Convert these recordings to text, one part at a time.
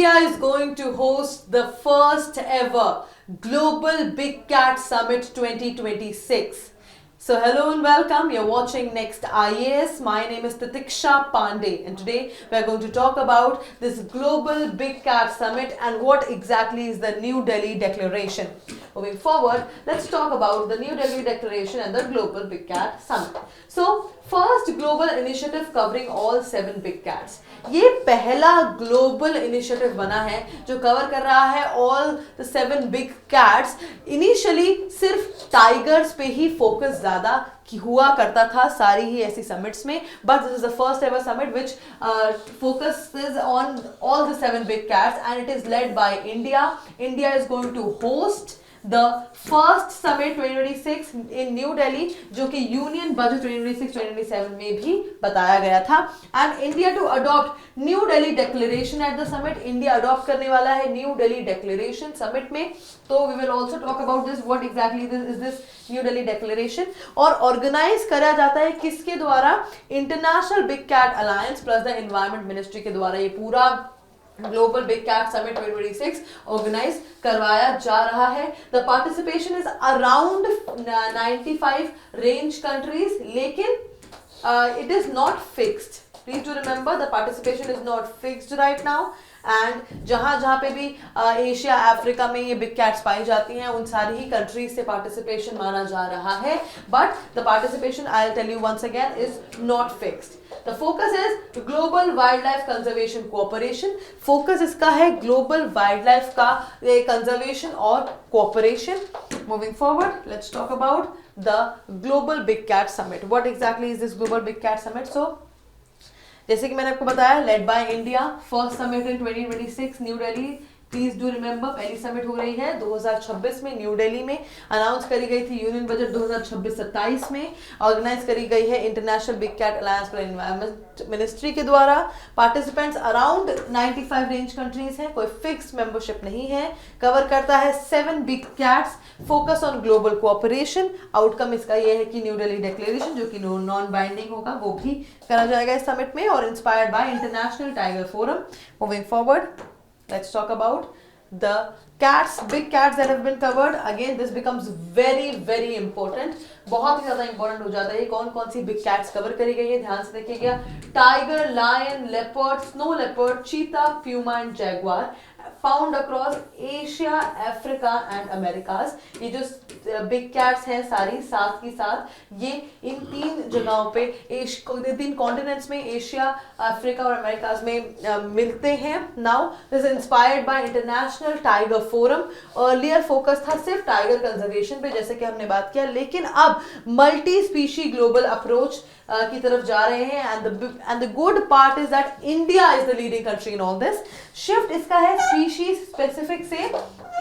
India is going to host the first ever Global Big Cat Summit 2026. So hello and welcome. You're watching Next IAS. My name is Titiksha Pandey and today we're going to talk about this Global Big Cat Summit and what exactly is the New Delhi Declaration. Moving forward, let's talk about the New Delhi Declaration and the Global Big Cat Summit. So first global initiative covering all 7 big cats. ये पहला global initiative बना है जो cover कर रहा है all the 7 big cats. Initially सिर्फ tigers पे ही फोकस ज्यादा हुआ करता था सारी ही ऐसी समिट्स में, but this is the first ever summit which focuses on all the 7 big cats and it is led by India. India is going to host the first summit 2026 in New Delhi, जो कि union budget 2026-2027 में भी बताया गया था. And India to adopt New Delhi declaration at the summit. India adopt करने वाला है न्यू दिल्ली डिक्लेरेशन समिट में. तो we will also talk about this, what exactly is this New Delhi declaration. और ऑर्गेनाइज करा जाता है किसके द्वारा? International big cat alliance plus the environment ministry के द्वारा ये पूरा global big cat summit 2026 organise करवाया जा रहा है. The participation is around 95 range countries, लेकिन it is not fixed. Please do remember the participation is not fixed right now. And जहां जहां पे भी एशिया अफ्रीका में ये बिग कैट्स पाई जाती हैं उन सारी ही कंट्रीज से पार्टिसिपेशन माना जा रहा है, but the participation I will tell you once again is not fixed. The focus is global wildlife conservation cooperation. Focus इसका है global wildlife का conservation और cooperation. Moving forward, let's talk about the Global Big Cat Summit. What exactly is this Global Big Cat Summit? So, जैसे कि मैंने आपको बताया, led by India, first summit in 2026 new Delhi. Please do remember पहली summit हो रही है 2026 में न्यू दिल्ली में. अनाउंस करी गई थी यूनियन बजट 2026-27 में. ऑर्गेनाइज करी गई है international big cat alliance for environment ministry के द्वारा. पार्टिसिपेंट्स अराउंड 95 रेंज कंट्रीज हैं, कोई फिक्स मेंबरशिप नहीं है. कवर करता है 7 big cats. Focus on global cooperation. Outcome इसका यह है कि न्यू दिल्ली डिक्लेरेशन जो कि नॉन बाइंडिंग होगा वो भी करा जाएगा इस समिट में, और inspired by international tiger forum. Moving forward, let's talk about the cats, big cats that have been covered. Again, this becomes very important. बहुत ही ज्यादा इंपॉर्टेंट हो जाता है. कौन कौन सी बिग कैट्स कवर करी गई है, ध्यान से देखिएगा. Tiger, lion, leopard, snow leopard, cheetah, puma and jaguar found across Asia, Africa and Americas. ये जो बिग कैट्स हैं सारी साथ ही साथ ये इन 3 जगहों पे 3 कॉन्टिनेंट्स में एशिया, अफ्रीका और अमेरिकाज में मिलते हैं. Now this is inspired by international tiger forum. Earlier focus था सिर्फ टाइगर कंजर्वेशन पे जैसे कि हमने बात किया, लेकिन अब मल्टी स्पीशी ग्लोबल अप्रोच की तरफ जा रहे हैं. And the good part is that India is the leading country in all this. Shift इसका है स्पीशीज स्पेसिफिक से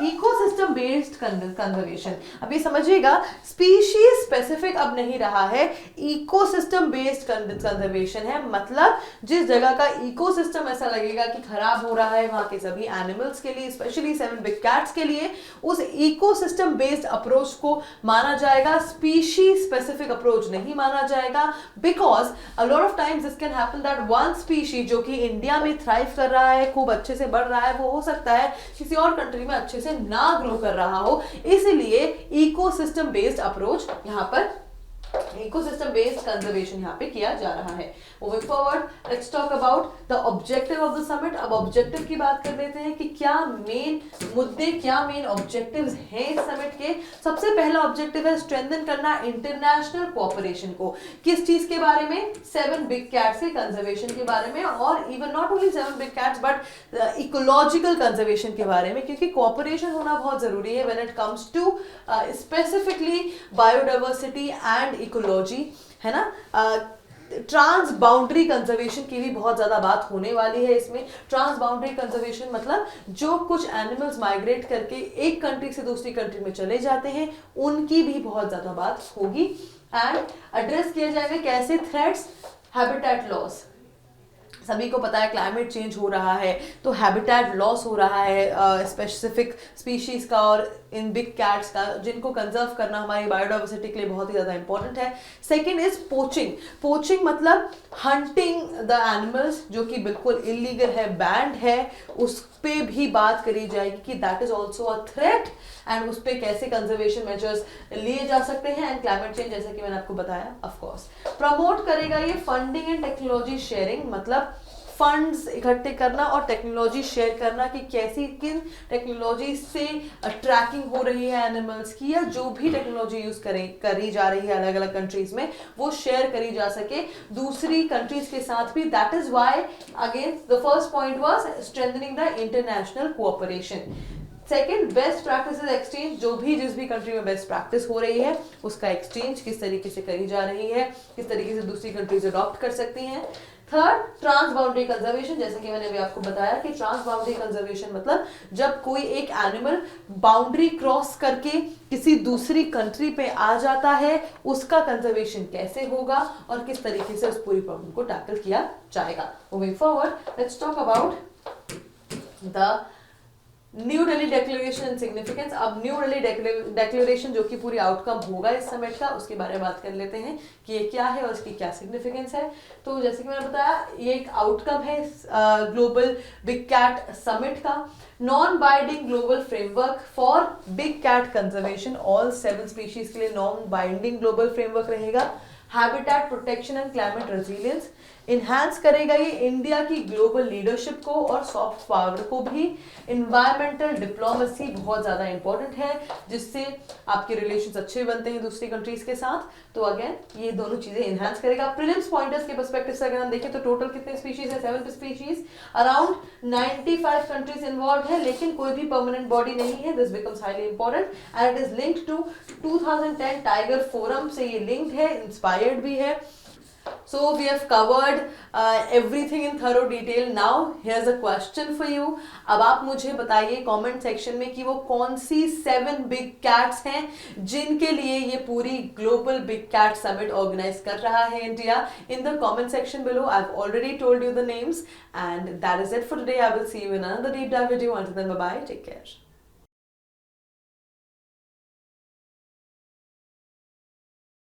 इकोसिस्टम बेस्ड कंजर्वेशन. अभी समझिएगा, स्पीशीज स्पेसिफिक अब नहीं रहा है, इकोसिस्टम बेस्ड कंजर्वेशन है. मतलब जिस जगह का इकोसिस्टम ऐसा लगेगा कि खराब हो रहा है वहां के सभी एनिमल्स के लिए, स्पेशली 7 बिग कैट्स के लिए, उस इकोसिस्टम बेस्ड अप्रोच को माना जाएगा. स्पीशीज स्पेसिफिक अप्रोच नहीं माना जाएगा, because a lot of times this can happen that one species जो कि इंडिया में थ्राइव कर रहा है, खूब अच्छे से बढ़ रहा है, वो हो सकता है किसी और कंट्री में अच्छे से ना ग्रो कर रहा हो. इसलिए इकोसिस्टम बेस्ड अप्रोच यहां पर, इकोसिस्टम बेस्ड कंजर्वेशन यहाँ पे किया जा रहा है. Moving forward, let's talk about the objective of the summit. अब ऑब्जेक्टिव की बात कर लेते हैं कि क्या मेन मुद्दे, क्या मेन ऑब्जेक्टिव्स हैं इस समिट के. सबसे पहला ऑब्जेक्टिव है स्ट्रेंथन करना इंटरनेशनल कोऑपरेशन को. किस चीज के बारे में? 7 बिग कैट्स के कंजर्वेशन के बारे में, और even not only 7 big cats but ecological conservation के बारे में, क्योंकि कोऑपरेशन होना बहुत जरूरी है when it comes to specifically biodiversity and ecology, है ना. ट्रांस बाउंड्री कंजर्वेशन की भी बहुत ज्यादा बात होने वाली है इसमें. ट्रांस बाउंड्री कंजर्वेशन मतलब जो कुछ एनिमल्स माइग्रेट करके एक कंट्री से दूसरी कंट्री में चले जाते हैं उनकी भी बहुत ज्यादा बात होगी. एंड एड्रेस किया जाएगा कैसे? Threats, habitat loss. सभी को पता है क्लाइमेट चेंज हो रहा है तो हैबिटेट लॉस हो रहा है स्पेसिफिक स्पीशीज का, और इन बिग कैट्स का, जिनको कंजर्व करना हमारी बायोडाइवर्सिटी के लिए बहुत ही ज़्यादा इंपॉर्टेंट है। Second is poaching. पोचिंग मतलब हंटिंग द एनिमल्स, जो कि बिल्कुल इलीगल है, बैंड है, उस पे भी बात करी जाएगी कि that is also a threat and उस पर कैसे कंजर्वेशन मेजर्स लिए जा सकते हैं। एंड क्लाइमेट चेंज, जैसे कि मैंने आपको बताया, ऑफ कोर्स प्रमोट करेगा ये फंडिंग एंड टेक्नोलॉजी शेयरिंग, मतलब फंड्स इकट्ठे करना और टेक्नोलॉजी शेयर करना कि कैसी किन टेक्नोलॉजी से ट्रैकिंग हो रही है एनिमल्स की, या जो भी टेक्नोलॉजी यूज करी जा रही है अलग अलग कंट्रीज में, वो शेयर करी जा सके दूसरी कंट्रीज के साथ भी। That is why again the first point was strengthening the international cooperation. Second, best practices exchange, जो भी जिस भी कंट्री में बेस्ट प्रैक्टिस हो रही है उसका एक्सचेंज किस तरीके से करी जा रही है, किस तरीके से दूसरी कंट्रीज अडॉप्ट कर सकती हैं। थर्ड, ट्रांस बाउंड्री कंजर्वेशन, जैसे कि मैंने अभी आपको बताया कि ट्रांस बाउंड्री कंजर्वेशन मतलब जब कोई एक एनिमल बाउंड्री क्रॉस करके किसी दूसरी कंट्री पे आ जाता है, उसका कंजर्वेशन कैसे होगा और किस तरीके से उस पूरी प्रॉब्लम को टैकल किया जाएगा। Moving forward, let's talk about the new Delhi declaration and significance. अब न्यू दिल्ली डिक्लेरेशन जो कि पूरी आउटकम होगा इस समिट का, उसके बारे में बात कर लेते हैं कि ये क्या है और इसकी क्या सिग्निफिकेंस है। तो जैसे कि मैंने बताया, ये एक आउटकम है ग्लोबल बिग कैट समिट का। Non binding global framework for big cat conservation, all 7 species के लिए नॉन बाइंडिंग ग्लोबल फ्रेमवर्क रहेगा। Habitat protection and climate resilience, enhance करेगा ये इंडिया की ग्लोबल लीडरशिप को और सॉफ्ट पावर को भी। इन्वायरमेंटल डिप्लोमेसी बहुत ज़्यादा इंपॉर्टेंट है, जिससे आपके रिलेशंस अच्छे बनते हैं दूसरी कंट्रीज के साथ। तो अगेन ये दोनों चीज़ें इन्हांस करेगा। प्रीलिम्स पॉइंटर्स के पर्सपेक्टिव से अगर हम देखें तो टोटल कितने स्पीशीज है, 7 स्पीशीज, अराउंड 95 कंट्रीज इन्वॉल्व है, लेकिन कोई भी परमानेंट बॉडी नहीं है। This becomes highly important and it is linked to 2010 tiger forum से ये लिंक्ड है, इंस्पायर्ड भी है। So we have covered everything in thorough detail. Now here's a question for you. अब आप मुझे बताइए कमेंट सेक्शन में कि वो कौन सी 7 बिग कैट्स हैं जिनके लिए ये पूरी global big cat summit organise कर रहा है India. In the comment section below, I've already told you the names, and that is it for today. I will see you in another deep dive video. Until then, bye bye. Take care.